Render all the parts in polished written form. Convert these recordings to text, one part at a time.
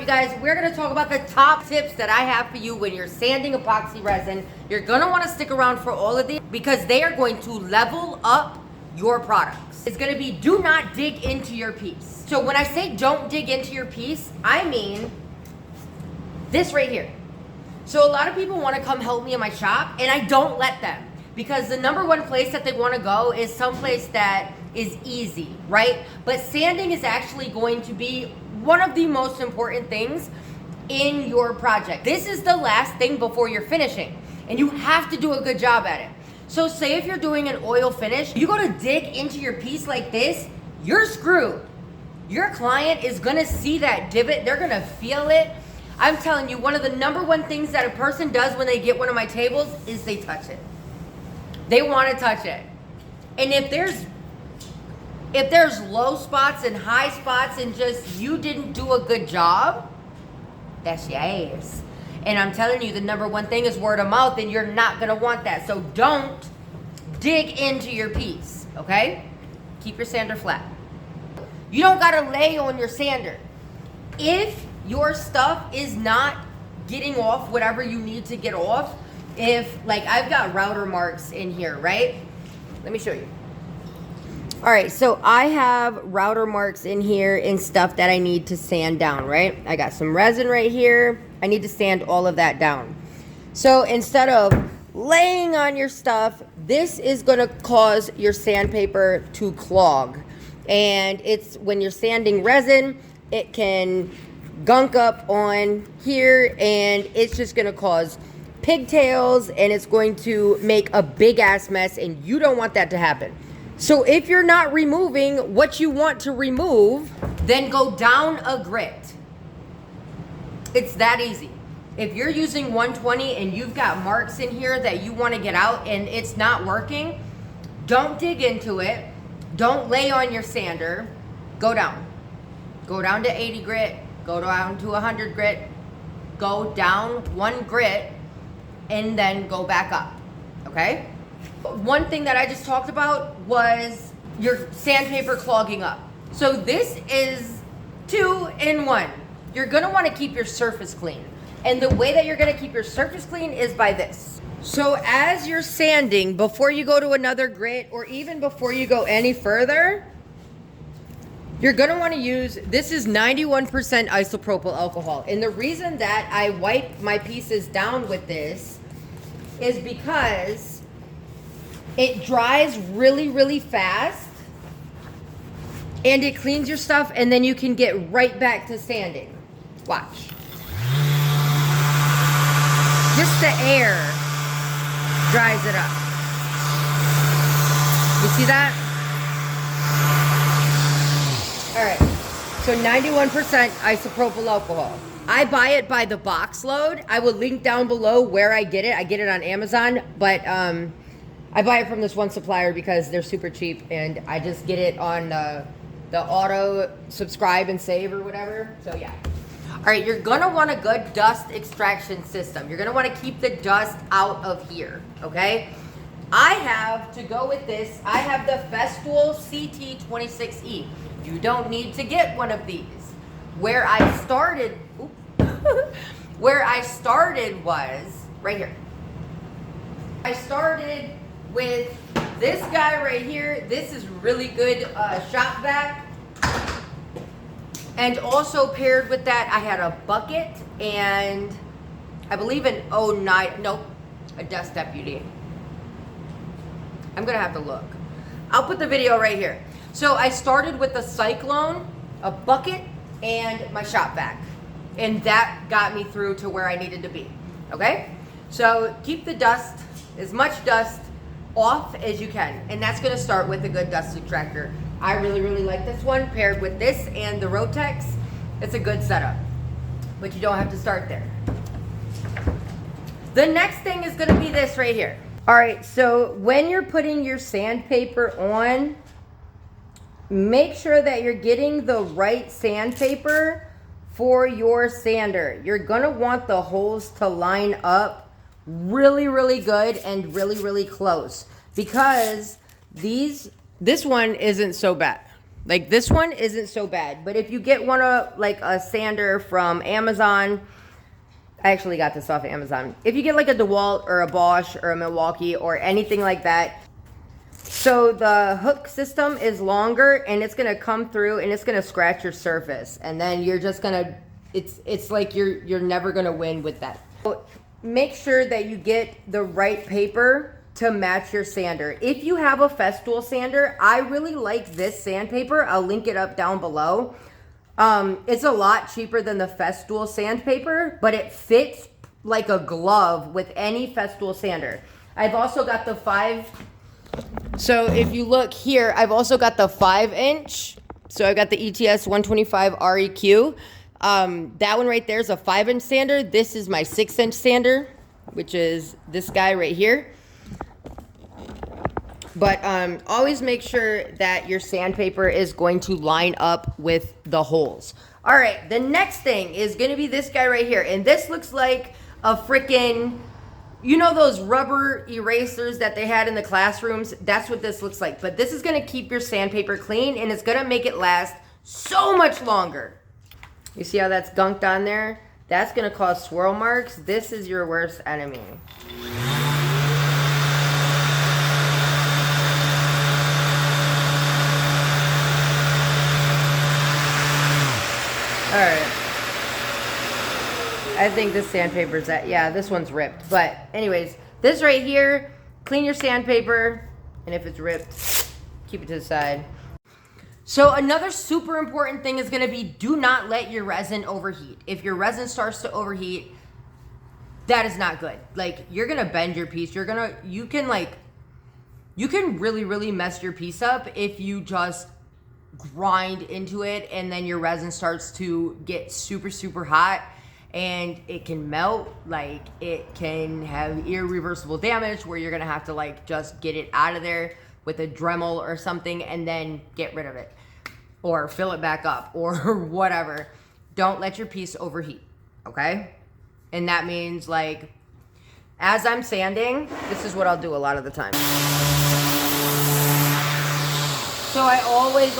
you guys? We're gonna talk about the top tips that I have for you when you're sanding epoxy resin. You're gonna wanna stick around for all of these because they are going to level up your products. It's gonna be do not dig into your piece. So when I say don't dig into your piece, I mean this right here. So a lot of people wanna come help me in my shop and I don't let them because the number one place that they wanna go is someplace that is easy, right? But sanding is actually going to be one of the most important things in your project. This is the last thing before you're finishing, and you have to do a good job at it. So say if you're doing an oil finish, you go to dig into your piece like this, you're screwed. Your client is gonna see that divot, they're gonna feel it. I'm telling you, one of the number one things that a person does when they get one of my tables is they touch it. They wanna touch it. And if there's low spots and high spots and just you didn't do a good job, that's your ass. And I'm telling you, the number one thing is word of mouth, and you're not gonna want that. So don't dig into your piece, okay? Keep your sander flat. You don't gotta lay on your sander. If your stuff is not getting off whatever you need to get off, if, like, I've got router marks in here, right? Let me show you. All right, so I have router marks in here and stuff that I need to sand down, right? I got some resin right here. I need to sand all of that down. So instead of laying on your stuff, this is gonna cause your sandpaper to clog. And it's when you're sanding resin, it can gunk up on here and it's just gonna cause pigtails and it's going to make a big ass mess and you don't want that to happen. So if you're not removing what you want to remove, then go down a grit. It's that easy. If you're using 120 and you've got marks in here that you want to get out and it's not working, don't dig into it. Don't lay on your sander. Go down. Go down to 80 grit. Go down to 100 grit. Go down 1 grit and then go back up. Okay? One thing that I just talked about was your sandpaper clogging up. So this is 2-in-1. You're gonna wanna keep your surface clean. And the way that you're gonna keep your surface clean is by this. So as you're sanding, before you go to another grit or even before you go any further, you're gonna wanna use, this is 91% isopropyl alcohol. And the reason that I wipe my pieces down with this is because it dries really, really fast and it cleans your stuff and then you can get right back to sanding. Watch. Just the air dries it up. You see that? All right, so 91% isopropyl alcohol. I buy it by the box load. I will link down below where I get it. I get it on Amazon, but I buy it from this one supplier because they're super cheap and I just get it on the auto subscribe and save or whatever. So yeah. All right, you're gonna want a good dust extraction system. You're gonna wanna keep the dust out of here, okay? I have, to go with this, I have the Festool CT26E. You don't need to get one of these. Where I started, where I started was right here. I started with this guy right here. This is really good shop vac. And also paired with that, I had a bucket and I believe an a dust deputy. I'm gonna have to look. I'll put the video right here. So I started with a Cyclone, a bucket, and my shop vac. And that got me through to where I needed to be, okay? So keep the dust, as much dust off as you can. And that's gonna start with a good dust extractor. I really, really like this one paired with this and the Rotex. It's a good setup, but you don't have to start there. The next thing is gonna be this right here. All right, so when you're putting your sandpaper on, make sure that you're getting the right sandpaper for your sander. You're gonna want the holes to line up really, really good and really, really close because this one isn't so bad. Like this one isn't so bad, but if you get one of like a sander from Amazon, I actually got this off Amazon. If you get like a DeWalt or a Bosch or a Milwaukee or anything like that, so the hook system is longer and it's gonna come through and it's gonna scratch your surface, and then you're just gonna, it's like you're never gonna win with that. So make sure that you get the right paper to match your sander. If you have a Festool sander, I really like this sandpaper. I'll link it up down below. It's a lot cheaper than the Festool sandpaper, but it fits like a glove with any Festool sander. I've also got the 5. So if you look here, I've also got the 5-inch. So I've got the ETS 125 REQ. That one right there is a 5-inch sander. This is my 6-inch sander, which is this guy right here. But always make sure that your sandpaper is going to line up with the holes. All right, the next thing is going to be this guy right here. And this looks like a freaking, you know those rubber erasers that they had in the classrooms? That's what this looks like. But this is going to keep your sandpaper clean, and it's going to make it last so much longer. You see how that's gunked on there? That's going to cause swirl marks. This is your worst enemy. All right. I think this sandpaper's this one's ripped. But anyways, this right here, clean your sandpaper, and if it's ripped, keep it to the side. So another super important thing is gonna be, do not let your resin overheat. If your resin starts to overheat, that is not good. Like, you're gonna bend your piece. You can really, really mess your piece up if you just grind into it and then your resin starts to get super, super hot, and it can melt. Like, it can have irreversible damage where you're gonna have to like just get it out of there with a Dremel or something and then get rid of it or fill it back up or whatever. Don't let your piece overheat, okay? And that means, like, as I'm sanding, this is what I'll do a lot of the time. So I always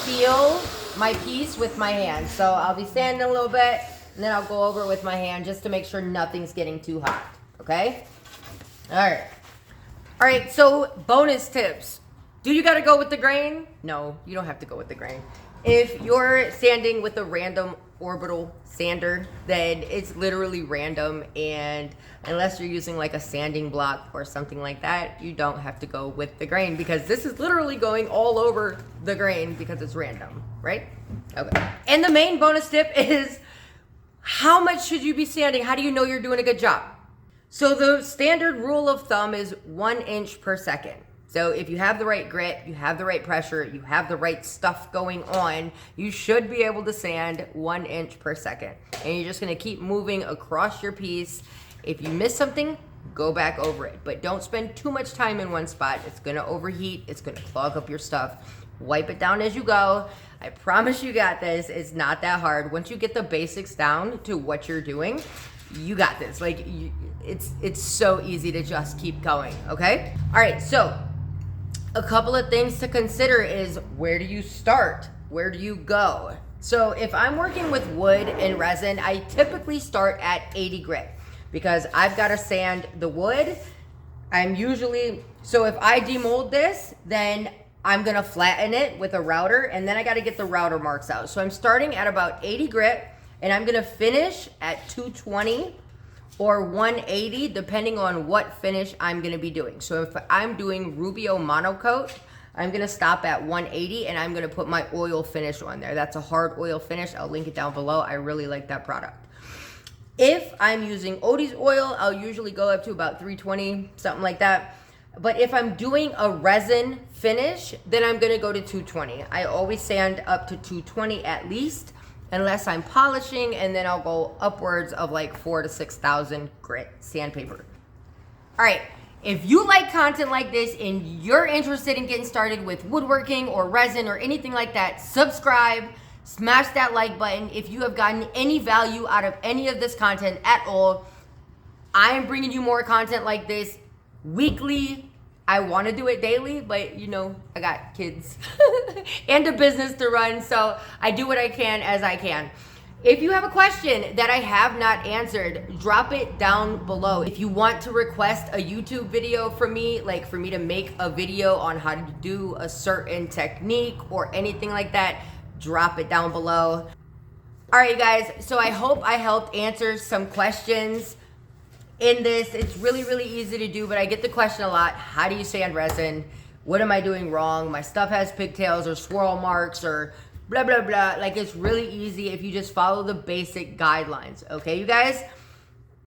feel my piece with my hand. So I'll be sanding a little bit, and then I'll go over it with my hand just to make sure nothing's getting too hot, okay? All right, so bonus tips. Do you gotta go with the grain? No, you don't have to go with the grain. If you're sanding with a random orbital sander, then it's literally random, and unless you're using like a sanding block or something like that, you don't have to go with the grain, because this is literally going all over the grain because it's random, right? Okay. And the main bonus tip is, how much should you be sanding? How do you know you're doing a good job? So the standard rule of thumb is 1 inch per second. So if you have the right grit, you have the right pressure, you have the right stuff going on, you should be able to sand 1 inch per second. And you're just gonna keep moving across your piece. If you miss something, go back over it. But don't spend too much time in one spot. It's gonna overheat, it's gonna clog up your stuff. Wipe it down as you go. I promise you got this. It's not that hard. Once you get the basics down to what you're doing, you got this. Like, it's so easy to just keep going, okay? All right, so a couple of things to consider is, where do you start? Where do you go? So if I'm working with wood and resin, I typically start at 80 grit because I've got to sand the wood. So if I demold this, then I'm gonna flatten it with a router, and then I gotta get the router marks out. So I'm starting at about 80 grit, and I'm gonna finish at 220 or 180, depending on what finish I'm gonna be doing. So if I'm doing Rubio monocoat, I'm gonna stop at 180, and I'm gonna put my oil finish on there. That's a hard oil finish. I'll link it down below. I really like that product. If I'm using Odie's oil, I'll usually go up to about 320, something like that. But if I'm doing a resin finish, then I'm gonna go to 220. I always sand up to 220 at least, unless I'm polishing, and then I'll go upwards of like 4,000 to 6,000 grit sandpaper. All right, if you like content like this and you're interested in getting started with woodworking or resin or anything like that, subscribe, smash that like button. If you have gotten any value out of any of this content at all, I am bringing you more content like this weekly, I want to do it daily, but you know, I got kids and a business to run, so I do what I can as I can. If you have a question that I have not answered, drop it down below. If you want to request a YouTube video from me, like for me to make a video on how to do a certain technique or anything like that, drop it down below. All right, guys, so I hope I helped answer some questions in this. It's really, really easy to do, but I get the question a lot. How do you sand resin? What am I doing wrong? My stuff has pigtails or swirl marks or blah, blah, blah. Like, it's really easy if you just follow the basic guidelines. Okay, you guys?